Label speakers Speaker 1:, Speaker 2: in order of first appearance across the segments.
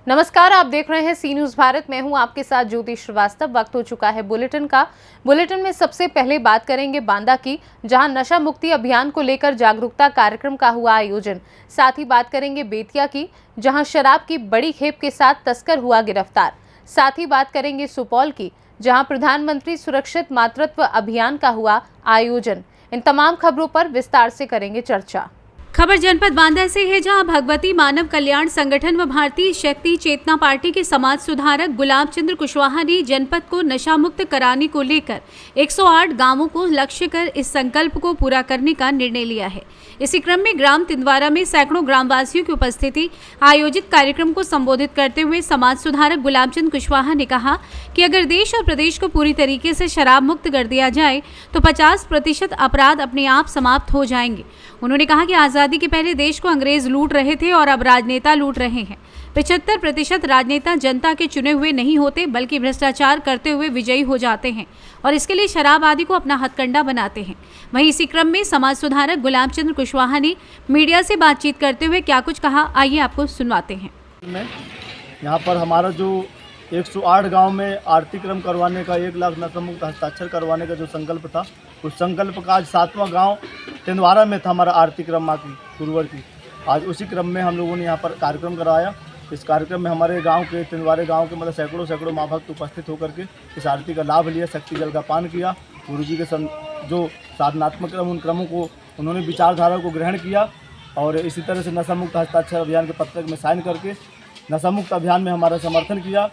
Speaker 1: नमस्कार, आप देख रहे हैं सी न्यूज भारत। मैं हूं आपके साथ ज्योति श्रीवास्तव। वक्त हो चुका है बुलेटिन का। बुलेटिन में सबसे पहले बात करेंगे बांदा की, जहां नशा मुक्ति अभियान को लेकर जागरूकता कार्यक्रम का हुआ आयोजन। साथ ही बात करेंगे बेतिया की, जहां शराब की बड़ी खेप के साथ तस्कर हुआ गिरफ्तार। साथ ही बात करेंगे सुपौल की, जहां प्रधानमंत्री सुरक्षित मातृत्व अभियान का हुआ आयोजन। इन तमाम खबरों पर विस्तार से करेंगे चर्चा।
Speaker 2: खबर जनपद बांदा से है, जहां भगवती मानव कल्याण संगठन व भारतीय शक्ति चेतना पार्टी के समाज सुधारक गुलाब चंद्र कुशवाहा ने जनपद को नशा मुक्त कराने को लेकर 108 गांवों को लक्ष्य कर इस संकल्प को पूरा करने का निर्णय लिया है। इसी क्रम में ग्राम तिंदवारा में सैकड़ों ग्रामवासियों की उपस्थिति आयोजित कार्यक्रम को संबोधित करते हुए समाज सुधारक गुलाब चंद्र कुशवाहा ने कहा कि अगर देश और प्रदेश को पूरी तरीके से शराब मुक्त कर दिया जाए तो 50% अपराध अपने आप समाप्त हो जाएंगे। उन्होंने कहा कि आजादी के पहले देश को अंग्रेज लूट रहे थे और अब राजनेता लूट रहे हैं। 75% राजनेता जनता के चुने हुए नहीं होते, बल्कि भ्रष्टाचार करते हुए विजयी हो जाते हैं और इसके लिए शराब आदि को अपना हथकंडा बनाते हैं। वहीं इसी क्रम में समाज सुधारक गुलाब चंद्र कुशवाहा ने मीडिया से बातचीत करते हुए क्या कुछ कहा, आइए आपको सुनवाते हैं।
Speaker 3: यहाँ पर हमारा जो 108 गांव में आरती क्रम करवाने का, 1 लाख नशा मुक्त हस्ताक्षर करवाने का जो संकल्प था, उस संकल्प का आज 7वां गांव तिंदवारा में था हमारा आरती क्रम माँ की गुरुवार की। आज उसी क्रम में हम लोगों ने यहाँ पर कार्यक्रम कराया। इस कार्यक्रम में हमारे गांव के तिंदवारे गांव के मतलब सैकड़ों माँ भक्त उपस्थित होकर के इस आरती का लाभ लिया, शक्ति जल का पान किया। गुरु जी के जो साधनात्मक क्रम, उन क्रमों को उन्होंने विचारधारा को ग्रहण किया और इसी तरह से नशा मुक्त हस्ताक्षर अभियान के पत्रक में साइन करके नशा मुक्त अभियान में हमारा समर्थन किया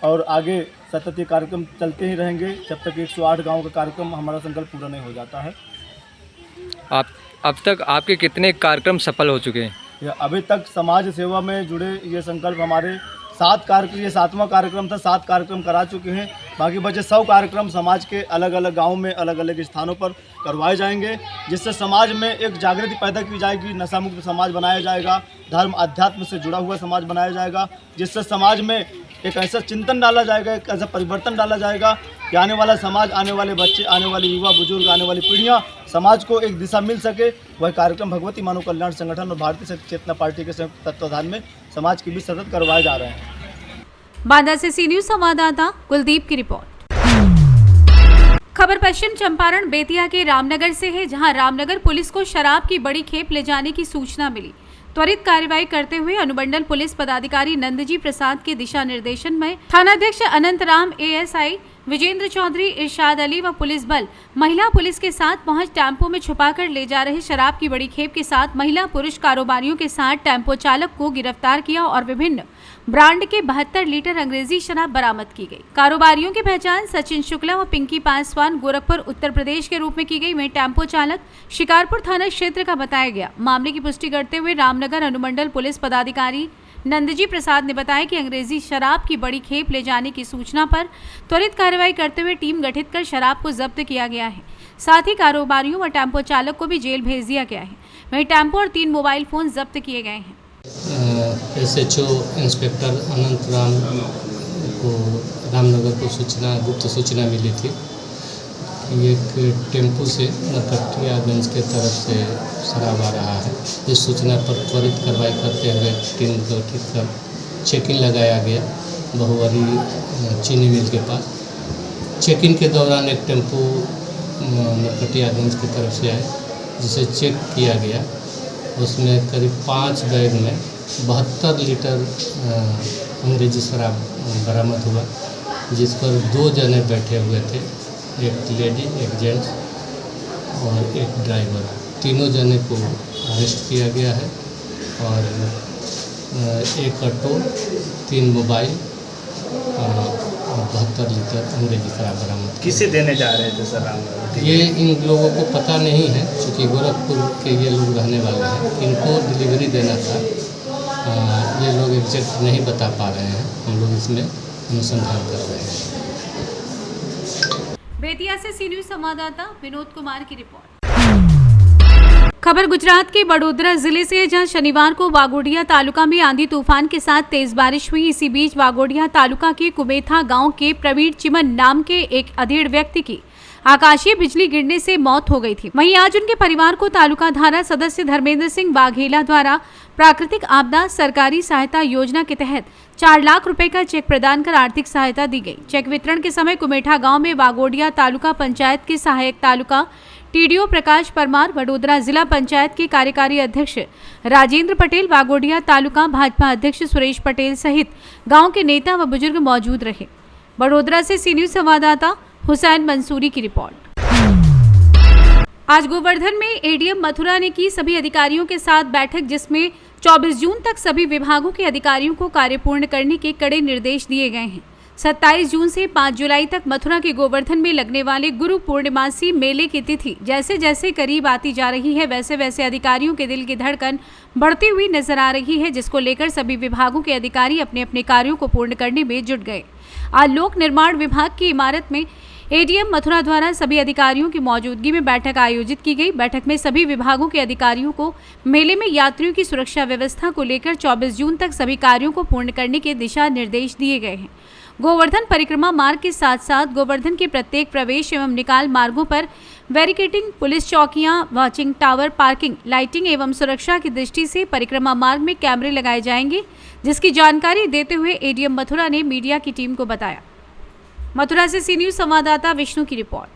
Speaker 3: और आगे सतत ये कार्यक्रम चलते ही रहेंगे जब तक 108 गांव का कार्यक्रम हमारा संकल्प पूरा नहीं हो जाता है।
Speaker 4: आप अब तक आपके कितने कार्यक्रम सफल हो चुके हैं?
Speaker 3: अभी तक समाज सेवा में जुड़े ये संकल्प हमारे 7 कार्यक्रम, ये 7वां कार्यक्रम था, 7 कार्यक्रम करा चुके हैं। बाकी बचे 100 कार्यक्रम समाज के अलग अलग गाँव में अलग अलग स्थानों पर करवाए जाएंगे, जिससे समाज में एक जागृति पैदा की जाएगी। नशा मुक्त समाज बनाया जाएगा, धर्म अध्यात्म से जुड़ा हुआ समाज बनाया जाएगा, जिससे समाज में एक ऐसा चिंतन डाला जाएगा, एक ऐसा परिवर्तन डाला जाएगा कि आने वाला समाज, आने वाले बच्चे, आने वाले युवा बुजुर्ग, आने वाली पीढ़ियाँ, समाज को एक दिशा मिल सके। वह कार्यक्रम भगवती मानव कल्याण संगठन और भारतीय शक्ति चेतना पार्टी के संयुक्त तत्वाधान में समाज के बीच सतत करवाए जा रहे हैं।
Speaker 2: बांदा से सी न्यूज संवाददाता कुलदीप की रिपोर्ट। खबर पश्चिम चंपारण बेतिया के रामनगर से है, जहां रामनगर पुलिस को शराब की बड़ी खेप ले जाने की सूचना मिली। त्वरित कार्रवाई करते हुए अनुमंडल पुलिस पदाधिकारी नंदजी प्रसाद के दिशा निर्देशन में थानाध्यक्ष अनंत राम, एएसआई विजेंद्र चौधरी, इरशाद अली व पुलिस बल महिला पुलिस के साथ पहुंच टेम्पो में छुपाकर ले जा रहे शराब की बड़ी खेप के साथ महिला पुरुष कारोबारियों के साथ टेम्पो चालक को गिरफ्तार किया और विभिन्न ब्रांड के 72 लीटर अंग्रेजी शराब बरामद की गई। कारोबारियों की पहचान सचिन शुक्ला व पिंकी पासवान, गोरखपुर उत्तर प्रदेश के रूप में की गई। वहीं टेम्पो चालक शिकारपुर थाना क्षेत्र का बताया गया। मामले की पुष्टि करते हुए रामनगर अनुमंडल पुलिस पदाधिकारी नंदजी प्रसाद ने बताया कि अंग्रेजी शराब की बड़ी खेप ले जाने की सूचना पर त्वरित कार्रवाई करते हुए टीम गठित कर शराब को जब्त किया गया है। साथ ही कारोबारियों व टेम्पो चालक को भी जेल भेज दिया गया है। वहीं टेम्पो और 3 मोबाइल फोन जब्त किए गए हैं।
Speaker 5: SHO इंस्पेक्टर अनंत राम को रामनगर को गुप्त सूचना मिली थी कि एक टेम्पो से नरकटियागंज के तरफ से शराब आ रहा है। इस सूचना पर त्वरित कार्रवाई करते हुए टीम गठित कर चेकिंग लगाया गया बहुवरी चीनी मिल के पास। चेकिंग के दौरान एक टेम्पो नरकटियागंज की तरफ से आए, जिसे चेक किया गया। उसमें करीब 5 बैग में 72 लीटर अंग्रेजी शराब बरामद हुआ, जिस पर 2 जने बैठे हुए थे, एक लेडी, एक जेंट्स और एक ड्राइवर। तीनों जने को अरेस्ट किया गया है और 1 ऑटो, 3 मोबाइल और 72 लीटर अंग्रेजी शराब बरामद।
Speaker 6: किसे देने जा रहे थे सर?
Speaker 5: ये इन लोगों को पता नहीं है, क्योंकि गोरखपुर के ये लोग रहने वाले हैं। इनको डिलीवरी देना था, ये लोग एग्जैक्ट नहीं बता पा रहे हैं। हम लोग इसमें अनुसंधान कर रहे हैं।
Speaker 2: बेतिया से सी न्यूज संवाददाता विनोद कुमार की रिपोर्ट। खबर गुजरात के बड़ोदरा जिले से, जहां शनिवार को वागोडिया तालुका में आंधी तूफान के साथ तेज बारिश हुई। इसी बीच वागोडिया तालुका के कुमेथा गांव के प्रवीण चिमन नाम के एक अधेड़ व्यक्ति की आकाशीय बिजली गिरने से मौत हो गई थी। वहीं आज उनके परिवार को तालुका धारा सदस्य धर्मेंद्र सिंह बाघेला द्वारा प्राकृतिक आपदा सरकारी सहायता योजना के तहत 4 लाख रुपए का चेक प्रदान कर आर्थिक सहायता दी गई। चेक वितरण के समय कुमेठा गांव में वागोडिया तालुका पंचायत के सहायक तालुका टीडीओ प्रकाश परमार, वडोदरा जिला पंचायत के कार्यकारी अध्यक्ष राजेंद्र पटेल, वागोडिया तालुका भाजपा अध्यक्ष सुरेश पटेल सहित गांव के नेता व बुजुर्ग मौजूद रहे। वडोदरा से सी न्यूज संवाददाता हुसैन मंसूरी की रिपोर्ट। आज गोवर्धन में एडीएम मथुरा ने की सभी अधिकारियों के साथ बैठक, जिसमें 24 जून तक सभी विभागों के अधिकारियों को कार्य पूर्ण करने के कड़े निर्देश दिए गए हैं। 27 जून से 5 जुलाई तक मथुरा के गोवर्धन में लगने वाले गुरु पूर्णिमासी मेले की तिथि जैसे जैसे करीब आती जा रही है, वैसे वैसे अधिकारियों के दिल की धड़कन बढ़ती हुई नजर आ रही है, जिसको लेकर सभी विभागों के अधिकारी अपने अपने कार्यों को पूर्ण करने में जुट गए। आज लोक निर्माण विभाग की इमारत में एडीएम मथुरा द्वारा सभी अधिकारियों की मौजूदगी में बैठक आयोजित की गई। बैठक में सभी विभागों के अधिकारियों को मेले में यात्रियों की सुरक्षा व्यवस्था को लेकर 24 जून तक सभी कार्यों को पूर्ण करने के दिशा निर्देश दिए गए हैं। गोवर्धन परिक्रमा मार्ग के साथ साथ गोवर्धन के प्रत्येक प्रवेश एवं निकाल मार्गों पर बैरिकेडिंग, पुलिस चौकियां, वॉचिंग टावर, पार्किंग, लाइटिंग एवं सुरक्षा की दृष्टि से परिक्रमा मार्ग में कैमरे लगाए जाएंगे, जिसकी जानकारी देते हुए एडीएम मथुरा ने मीडिया की टीम को बताया। मथुरा से सी न्यूज संवाददाता विष्णु की रिपोर्ट।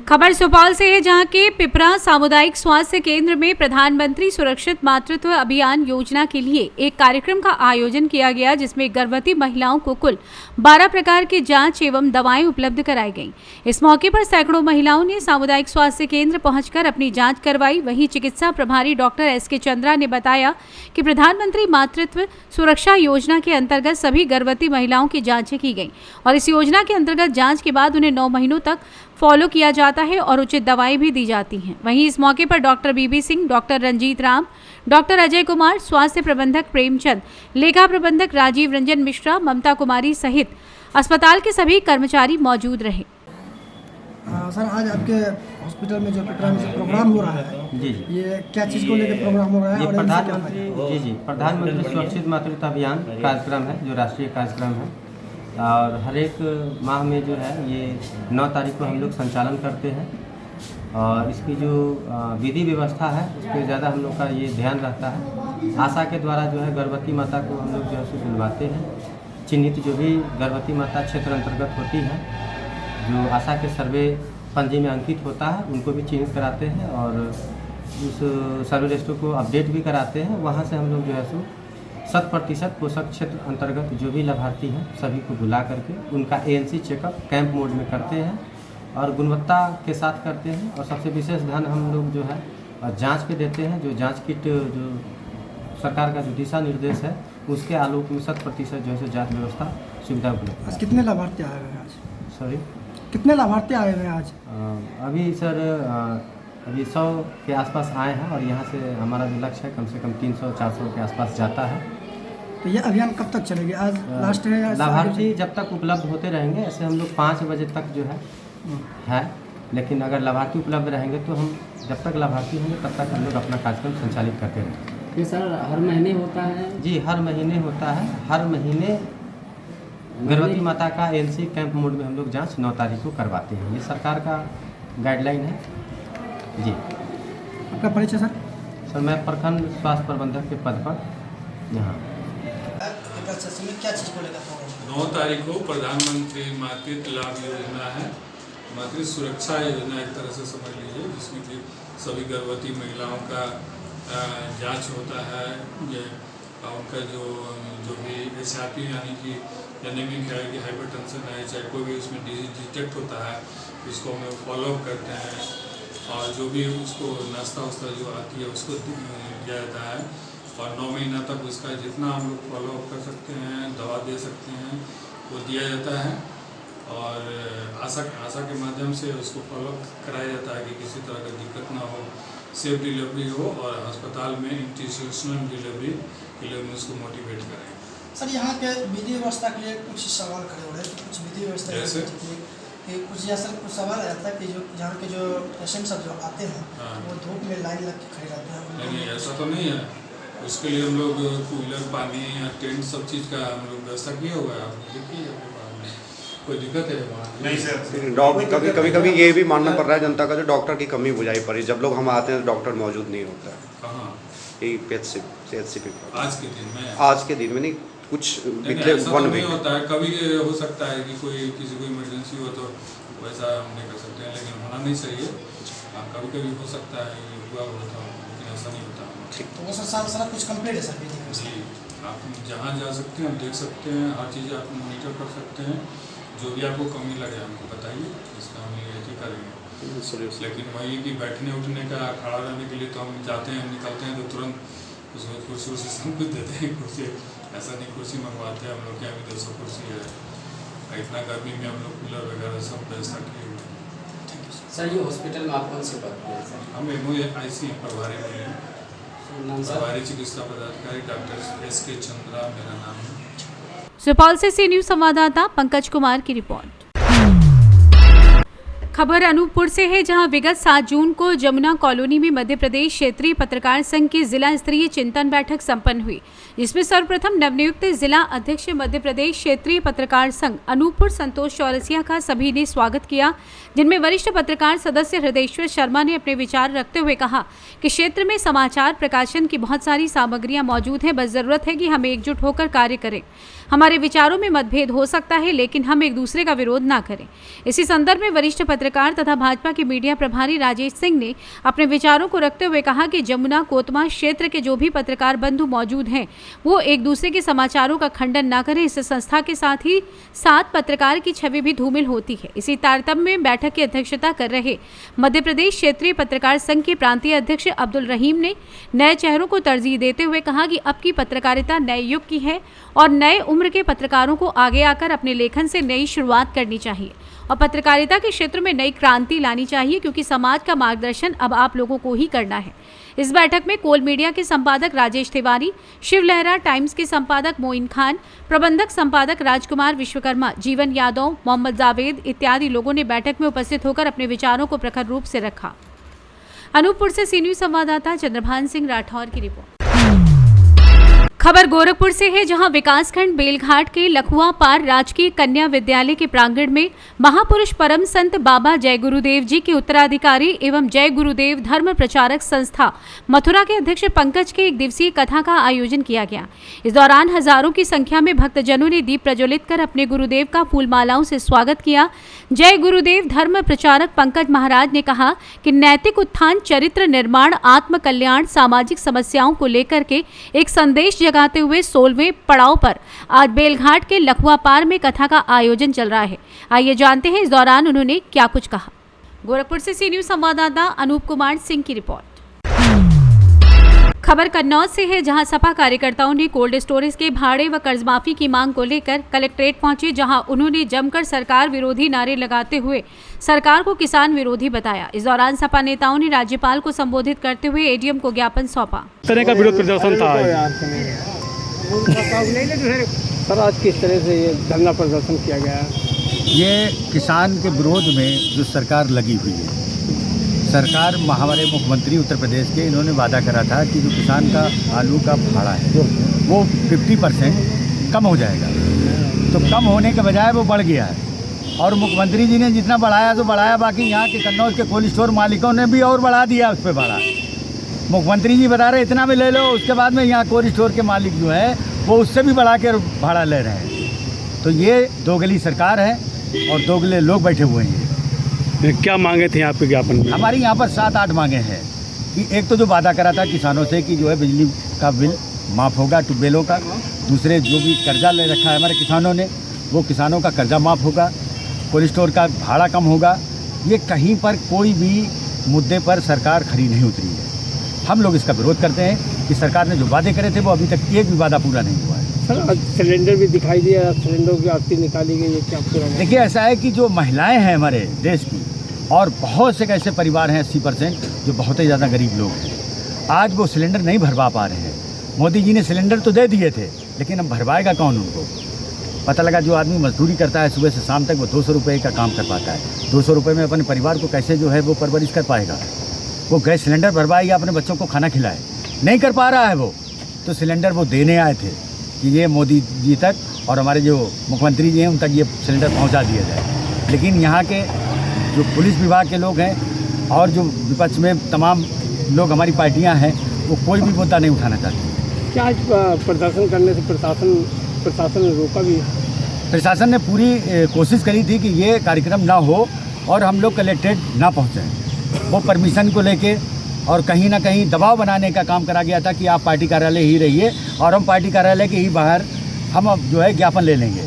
Speaker 2: खबर सुपौल से है, जहां के पिपरा सामुदायिक स्वास्थ्य केंद्र में प्रधानमंत्री सुरक्षित मातृत्व अभियान योजना के लिए एक कार्यक्रम का आयोजन किया गया, जिसमें गर्भवती महिलाओं को कुल 12 प्रकार की जांच एवं दवाएं उपलब्ध कराई गईं। इस मौके पर सैकड़ों महिलाओं ने सामुदायिक स्वास्थ्य केंद्र पहुंचकर अपनी जांच करवाई। वहीं चिकित्सा प्रभारी डॉक्टर एसके चंद्रा ने बताया कि प्रधानमंत्री मातृत्व सुरक्षा योजना के अंतर्गत सभी गर्भवती महिलाओं की जांचें की गई और इस योजना के अंतर्गत जांच के बाद उन्हें 9 महीनों तक फॉलो किया जाता है और उचित दवाएं भी दी जाती हैं। वहीं इस मौके पर डॉक्टर बीबी सिंह, डॉक्टर रंजीत राम, डॉक्टर अजय कुमार, स्वास्थ्य प्रबंधक प्रेमचंद, लेखा प्रबंधक राजीव रंजन मिश्रा, ममता कुमारी सहित अस्पताल के सभी कर्मचारी मौजूद रहे।
Speaker 6: सर, आज आपके हॉस्पिटल में जो पिपरा में जो प्रोग्राम हो रहा है,
Speaker 7: जी
Speaker 6: ये क्या चीज़ को लेकर प्रोग्राम हो रहा है?
Speaker 7: ये
Speaker 6: और
Speaker 7: प्रधानमंत्री प्रधानमंत्री सुरक्षित मातृत्व अभियान कार्यक्रम है, जो राष्ट्रीय कार्यक्रम है और हर एक माह में जो है ये 9 तारीख को हम लोग संचालन करते हैं और इसकी जो विधि व्यवस्था है उस पर ज़्यादा हम लोग का ये ध्यान रहता है। आशा के द्वारा जो है गर्भवती माता को हम लोग जो है उसे बुलवाते हैं। चिन्हित जो भी गर्भवती माता क्षेत्र अंतर्गत होती है, जो आशा के सर्वे पंजी में अंकित होता है, उनको भी चिन्हित कराते हैं और उस सर्वे लिस्टों को अपडेट भी कराते हैं। वहाँ से हम लोग जो है सो 100% पोषक क्षेत्र अंतर्गत जो भी लाभार्थी हैं सभी को बुला करके उनका ANC चेकअप कैंप मोड में करते हैं और गुणवत्ता के साथ करते हैं। और सबसे विशेष ध्यान हम लोग जो है जांच पे देते हैं। जो जांच किट जो सरकार का जो दिशा निर्देश है उसके आलोक में 100% जो है जांच व्यवस्था सुविधा उपलब्ध है।
Speaker 6: कितने लाभार्थी आए हुए हैं आज?
Speaker 7: सॉरी,
Speaker 6: कितने लाभार्थी आए हुए हैं आज?
Speaker 7: अभी सर अभी 100 के आसपास आए हैं और यहाँ से हमारा जो लक्ष्य है कम से कम 300-400 के आसपास जाता है।
Speaker 6: तो ये अभियान कब तक चलेगी? आज लास्ट है या
Speaker 7: लाभार्थी जब तक उपलब्ध होते रहेंगे, ऐसे हम लोग 5 बजे तक जो है, लेकिन अगर लाभार्थी उपलब्ध रहेंगे तो हम जब तक लाभार्थी होंगे तब तक हम लोग अपना कार्यक्रम संचालित करते रहेंगे।
Speaker 8: ये सर हर महीने होता है?
Speaker 7: जी, हर महीने होता है। हर महीने गर्भवती माता का ANC कैंप मोड में हम लोग जाँच 9 तारीख को करवाते हैं। ये सरकार का गाइडलाइन है। जी,
Speaker 6: आपका परिचय सर?
Speaker 7: सर, मैं प्रखंड स्वास्थ्य प्रबंधक के पद पर यहाँ।
Speaker 6: क्या चीज़ को लेकर?
Speaker 9: 9 तारीख को प्रधानमंत्री मातृत्व लाभ योजना है, मातृ सुरक्षा योजना एक तरह से समझ लीजिए, जिसमें कि सभी गर्भवती महिलाओं का जांच होता है। उनका जो भी SRP यानी कि एनीमिक है कि हाइपरटेंशन है, चाहे कोई भी उसमें डिजीज डिटेक्ट होता है, उसको हम फॉलोअप करते हैं और जो भी उसको नाश्ता वास्ता जो आती है उसको दिया जाता है और 9 महीना तक उसका जितना हम लोग फॉलोअप कर सकते हैं, दवा दे सकते हैं, वो दिया जाता है और आशा के माध्यम से उसको फॉलोअप कराया जाता है कि किसी तरह का दिक्कत ना हो, सेफ डिलीवरी हो और अस्पताल में इंस्टीट्यूशनल डिलीवरी के लिए उसको मोटिवेट करें।
Speaker 6: सर, यहाँ के विधि व्यवस्था के लिए कुछ सवाल खड़े हो रहे हैं, कुछ विधि व्यवस्था
Speaker 9: जैसे
Speaker 6: कि कुछ सवाल आया था कि जो यहाँ के जो पेशेंट सब जो आते हैं वो धूप में लाइन लग के खड़े रहते हैं।
Speaker 9: नहीं, ऐसा तो नहीं है। उसके लिए हम लोग कूलर, पानी या टेंट सब चीज़ का हम लोग व्यवस्था किया हुआ है। आप देखिए अपने पास में कोई दिक्कत है वहाँ?
Speaker 10: नहीं सर, कभी कभी ये भी मानना पड़ रहा है जनता का, जो डॉक्टर की कमी बुझाई पड़ी, जब लोग हम आते हैं तो डॉक्टर मौजूद नहीं होता है।
Speaker 9: कहाँ?
Speaker 10: यही CHC पे
Speaker 9: आज के दिन में?
Speaker 10: आज के दिन में नहीं, कुछ पिछले
Speaker 9: ऐसा तो
Speaker 10: 1
Speaker 9: नहीं
Speaker 10: वीक।
Speaker 9: होता है, कभी हो सकता है कि कोई किसी को इमरजेंसी हो तो वैसा हम नहीं कर सकते हैं, लेकिन होना नहीं चाहिए। कभी कभी हो सकता है, हुआ होता है, लेकिन ऐसा नहीं होता।
Speaker 10: ठीक,
Speaker 6: तो वो सर सारा कुछ कंप्लीट है सर बेसिकली।
Speaker 9: जी, आप जहाँ जा सकते हैं, देख सकते हैं, हर चीज़ आप मॉनिटर कर सकते हैं। जो भी आपको कमी लगे हमको बताइए, इसका हम ये करेंगे। लेकिन वही कि बैठने उठने का, खड़ा रहने के लिए तो हम जाते हैं, निकलते हैं तो तुरंत उसमें कुर्सी उर्सी सब कुछ देते हैं। कुर्सी ऐसा नहीं, कुर्सी मंगवाते हैं हम लोग के यहाँ भी 200 कुर्सी है। इतना गर्मी में हम लोग कूलर वगैरह सब व्यवस्था किए हुए हैं।
Speaker 8: सर ये हॉस्पिटल में आप कौन से पद पे हैं सर?
Speaker 9: हम MOIC प्रभारी में हैं,
Speaker 8: नाम सर?
Speaker 9: प्रभारी चिकित्सा पदाधिकारी डॉक्टर SK चंद्रा मेरा नाम है।
Speaker 2: सुपौल से सी न्यूज संवाददाता पंकज कुमार की रिपोर्ट। खबर अनूपपुर से है, जहां विगत 7 जून को जमुना कॉलोनी में मध्य प्रदेश क्षेत्रीय पत्रकार संघ की जिला स्तरीय चिंतन बैठक संपन्न हुई, जिसमें सर्वप्रथम नवनियुक्त जिला अध्यक्ष मध्य प्रदेश क्षेत्रीय पत्रकार संघ अनूपपुर संतोष चौरसिया का सभी ने स्वागत किया, जिनमें वरिष्ठ पत्रकार सदस्य हृदयेश्वर शर्मा ने अपने विचार रखते हुए कहा कि क्षेत्र में समाचार प्रकाशन की बहुत सारी सामग्रियां मौजूद हैं, बस जरूरत है कि हम एकजुट होकर कार्य करें। हमारे विचारों में मतभेद हो सकता है, लेकिन हम एक दूसरे का विरोध ना करें। इसी संदर्भ में वरिष्ठ पत्रकार तथा भाजपा के मीडिया प्रभारी राजेश सिंह ने अपने विचारों को रखते हुए कहा कि जमुना कोतमा क्षेत्र के जो भी पत्रकार बंधु मौजूद हैं, वो एक दूसरे के समाचारों का खंडन ना करें। इससे संस्था के साथ ही साथ पत्रकार की छवि भी धूमिल होती है। इसी तारतम्य में बैठक की अध्यक्षता कर रहे मध्य प्रदेश क्षेत्रीय पत्रकार संघ के प्रांतीय अध्यक्ष अब्दुल रहीम ने नए चेहरों को तरजीह देते हुए कहा कि अब की पत्रकारिता नए युग की है और नए उम्र के पत्रकारों को आगे आकर अपने लेखन से नई शुरुआत करनी चाहिए और पत्रकारिता के क्षेत्र में नई क्रांति लानी चाहिए, क्योंकि समाज का मार्गदर्शन अब आप लोगों को ही करना है। इस बैठक में कोल मीडिया के संपादक राजेश तिवारी, शिव लहरा टाइम्स के संपादक मोइन खान, प्रबंधक संपादक राजकुमार विश्वकर्मा, जीवन यादव, मोहम्मद जावेद इत्यादि लोगों ने बैठक में उपस्थित होकर अपने विचारों को प्रखर रूप से रखा। अनूपपुर से सी न्यूज संवाददाता चंद्रभान सिंह राठौर की रिपोर्ट। खबर गोरखपुर से है, जहां विकासखंड बेलघाट के लखुआ पार राजकीय कन्या विद्यालय के प्रांगण में महापुरुष परम संत बाबा जय गुरुदेव जी के उत्तराधिकारी एवं जय गुरुदेव धर्म प्रचारक संस्था मथुरा के अध्यक्ष पंकज के 1 दिवसीय कथा का आयोजन किया गया। इस दौरान हजारों की संख्या में भक्तजनों ने दीप प्रज्वलित कर अपने गुरुदेव का फूलमालाओं से स्वागत किया। जय गुरुदेव धर्म प्रचारक पंकज महाराज ने कहा कि नैतिक उत्थान, चरित्र निर्माण, आत्म कल्याण, सामाजिक समस्याओं को लेकर के एक संदेश जगाते हुए 16वें पड़ाव पर आज बेलघाट के लखुआ पार में कथा का आयोजन चल रहा है। आइए जानते हैं इस दौरान उन्होंने क्या कुछ कहा। गोरखपुर से सी न्यूज संवाददाता अनूप कुमार सिंह की रिपोर्ट। खबर कन्नौज से है, जहां सपा कार्यकर्ताओं ने कोल्ड स्टोरेज के भाड़े व कर्ज माफी की मांग को लेकर कलेक्ट्रेट पहुंचे, जहां उन्होंने जमकर सरकार विरोधी नारे लगाते हुए सरकार को किसान विरोधी बताया। इस दौरान सपा नेताओं ने राज्यपाल को संबोधित करते हुए एडीएम को ज्ञापन सौंपा।
Speaker 11: तरह का विरोध प्रदर्शन था सर, आज किस तरह से ये धरना प्रदर्शन किया गया?
Speaker 12: ये किसान के विरोध में जो सरकार लगी हुई है, सरकार हमारे मुख्यमंत्री उत्तर प्रदेश के, इन्होंने वादा करा था कि जो किसान का आलू का भाड़ा है वो 50% कम हो जाएगा, तो कम होने के बजाय वो बढ़ गया है। और मुख्यमंत्री जी ने जितना बढ़ाया तो बढ़ाया, बाकी यहाँ के कन्नौज के कोल्ड स्टोर मालिकों ने भी और बढ़ा दिया उस पर भाड़ा। मुख्यमंत्री जी बता रहे इतना भी ले लो, उसके बाद में यहाँ कोल्ड स्टोर के मालिक जो है वो उससे भी बढ़ा के भाड़ा ले रहे हैं। तो ये दोगली सरकार है और दोगले लोग बैठे हुए हैं।
Speaker 11: क्या मांगे थे आपके ज्ञापन में?
Speaker 12: हमारी यहाँ पर 7-8 मांगे हैं कि एक तो जो वादा करा था किसानों से कि जो है बिजली का बिल माफ़ होगा, ट्यूबवेलों का, दूसरे जो भी कर्जा ले रखा है हमारे किसानों ने वो किसानों का कर्जा माफ़ होगा, कोल्ड स्टोर का भाड़ा कम होगा। ये कहीं पर कोई भी मुद्दे पर सरकार खरी नहीं उतरी है। हम लोग इसका विरोध करते हैं कि सरकार ने जो वादे करे थे वो अभी तक एक भी वादा पूरा नहीं हुआ है।
Speaker 11: सर सिलेंडर भी दिखाई दिया, सिलेंडर की आरती निकाली गई है, क्या पूरा?
Speaker 12: देखिए ऐसा है कि जो महिलाएं हैं हमारे देश की और बहुत से ऐसे परिवार हैं 80% जो बहुत ही ज़्यादा गरीब लोग हैं, आज वो सिलेंडर नहीं भरवा पा रहे हैं। मोदी जी ने सिलेंडर तो दे दिए थे, लेकिन अब भरवाएगा कौन उनको? पता लगा जो आदमी मजदूरी करता है सुबह से शाम तक वो 200 रुपये का काम कर पाता है, 200 रुपये में अपने परिवार को कैसे जो है वो परवरिश कर पाएगा? वो गैस सिलेंडर भरवाए या अपने बच्चों को खाना खिलाए, नहीं कर पा रहा है वो। तो सिलेंडर वो देने आए थे कि ये मोदी जी तक और हमारे जो मुख्यमंत्री जी हैं उन तक ये सिलेंडर पहुंचा दिया जाए। लेकिन यहाँ के जो पुलिस विभाग के लोग हैं और जो विपक्ष में तमाम लोग हमारी पार्टियाँ हैं वो कोई भी मुद्दा नहीं उठाना चाहते।
Speaker 11: क्या आज प्रदर्शन करने से प्रशासन ने रोका भी?
Speaker 12: प्रशासन ने पूरी कोशिश करी थी कि ये कार्यक्रम ना हो और हम लोग कलेक्ट्रेट ना पहुँचें। वो परमिशन को लेके और कहीं ना कहीं दबाव बनाने का काम करा गया था कि आप पार्टी कार्यालय ही रहिए और हम पार्टी कार्यालय के ही बाहर हम अब जो है ज्ञापन ले लेंगे,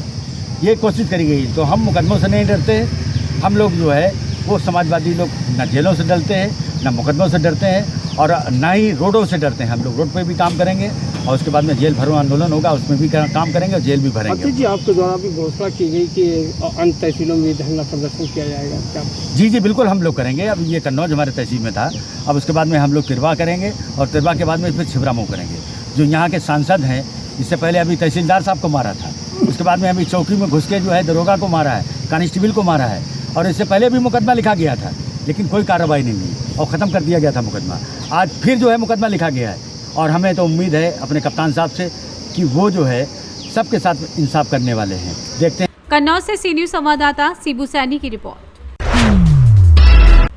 Speaker 12: ये कोशिश करी गई। तो हम मुकदमों से नहीं डरते हैं। हम लोग जो है वो समाजवादी लोग ना जेलों से डरते हैं ना मुकदमों से डरते हैं और ना ही रोडों से डरते हैं। हम लोग रोड पे भी काम करेंगे और उसके बाद में जेल भरो आंदोलन होगा, उसमें भी काम करेंगे और जेल भी भरेंगे।
Speaker 11: जी, आपके द्वारा भी घोषणा की गई कि अन्य तहसीलों में धरना प्रदर्शन किया जाएगा क्या?
Speaker 12: जी बिल्कुल हम लोग करेंगे। अब ये कन्नौज हमारे तहसील में था, अब उसके बाद में हम लोग तिरवा करेंगे और तिरवा के बाद में फिर छिबरामऊ करेंगे। जो यहाँ के सांसद हैं, इससे पहले अभी तहसीलदार साहब को मारा था, उसके बाद में अभी चौकी में घुस के जो है दरोगा को मारा है, कांस्टेबल को मारा है और इससे पहले भी मुकदमा लिखा गया था लेकिन कोई कार्रवाई नहीं हुई और ख़त्म कर दिया गया था मुकदमा। आज फिर जो है मुकदमा लिखा गया है और हमें तो उम्मीद है अपने कप्तान साहब से कि वो जो है सबके साथ इंसाफ करने वाले हैं। देखते हैं।
Speaker 2: कन्नौज से सी न्यूज़ संवाददाता सीबू सैनी की रिपोर्ट।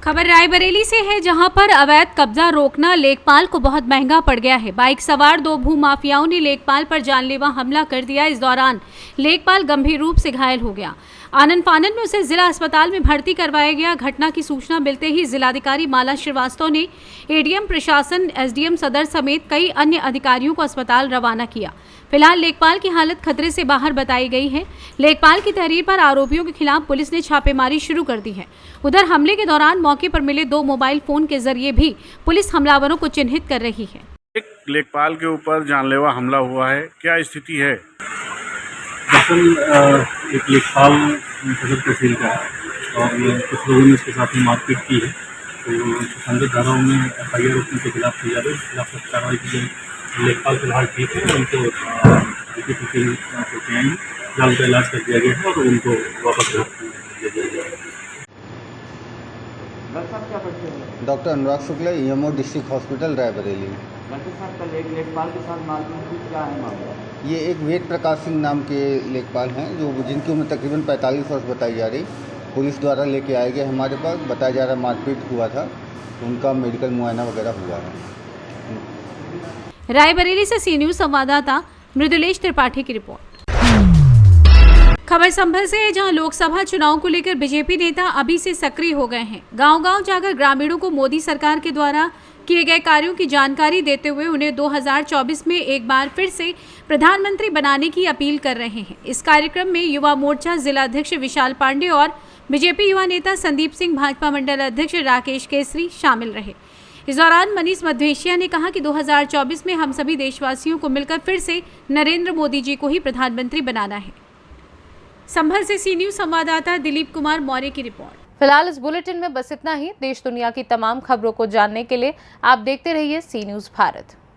Speaker 2: खबर रायबरेली से है, जहां पर अवैध कब्जा रोकना लेखपाल को बहुत महंगा पड़ गया है। बाइक सवार 2 भूमाफियाओं ने लेखपाल पर जानलेवा हमला कर दिया। इस दौरान लेखपाल गंभीर रूप से घायल हो गया। आनंद फानन में उसे जिला अस्पताल में भर्ती करवाया गया। घटना की सूचना मिलते ही जिलाधिकारी माला श्रीवास्तव ने एडीएम प्रशासन, एसडीएम सदर समेत कई अन्य अधिकारियों को अस्पताल रवाना किया। फिलहाल लेखपाल की हालत खतरे से बाहर बताई गई है। लेखपाल की तहरीर पर आरोपियों के खिलाफ पुलिस ने छापेमारी शुरू कर दी है। उधर हमले के दौरान मौके पर मिले 2 मोबाइल फोन के जरिए भी पुलिस हमलावरों को चिन्हित कर रही है।
Speaker 13: एक लेखपाल के ऊपर जानलेवा हमला हुआ है, क्या स्थिति है?
Speaker 14: दरअसल एक लेखपाल सदर तहसील का है और कुछ लोगों ने इसके साथ में मारपीट की है, तो संगत धाराओं में FIR के खिलाफ की जा रही है, खिलाफ कार्रवाई की जाएगी। लेखपाल फिलहाल ठीक है, उनको जान का इलाज कर दिया गया है और उनको वापस दे दिया गया है।
Speaker 15: Doctor Anurag Shukla, EMO district hospital Raebareli.
Speaker 3: Doctor साहब, कल एक लेखपाल के साथ मारपीट हुई, क्या है मामला?
Speaker 15: ये एक वेद प्रकाश सिंह नाम के लेखपाल हैं जो जिनकी उम्र तकरीबन 45 वर्ष बताई जा रही। पुलिस द्वारा लेके आए गए हमारे पास, बताया जा रहा मारपीट हुआ था, उनका मेडिकल मुआयना वगैरह हुआ है।
Speaker 2: रायबरेली से सी न्यूज़ संवाददाता मृदुलेश त्रिपाठी की रिपोर्ट। खबर संभल से है, जहां लोकसभा चुनाव को लेकर बीजेपी नेता अभी से सक्रिय हो गए हैं। गांव-गांव जाकर ग्रामीणों को मोदी सरकार के द्वारा किए गए कार्यों की जानकारी देते हुए उन्हें 2024 में एक बार फिर से प्रधानमंत्री बनाने की अपील कर रहे हैं। इस कार्यक्रम में युवा मोर्चा जिलाध्यक्ष विशाल पांडे और बीजेपी युवा नेता संदीप सिंह, भाजपा मंडल अध्यक्ष राकेश केसरी शामिल रहे। इस दौरान मनीष मध्वेशिया ने कहा कि 2024 में हम सभी देशवासियों को मिलकर फिर से नरेंद्र मोदी जी को ही प्रधानमंत्री बनाना है। संभल से सी न्यूज़ संवाददाता दिलीप कुमार मौर्य की रिपोर्ट।
Speaker 1: फिलहाल इस बुलेटिन में बस इतना ही। देश दुनिया की तमाम खबरों को जानने के लिए आप देखते रहिए सी न्यूज़ भारत।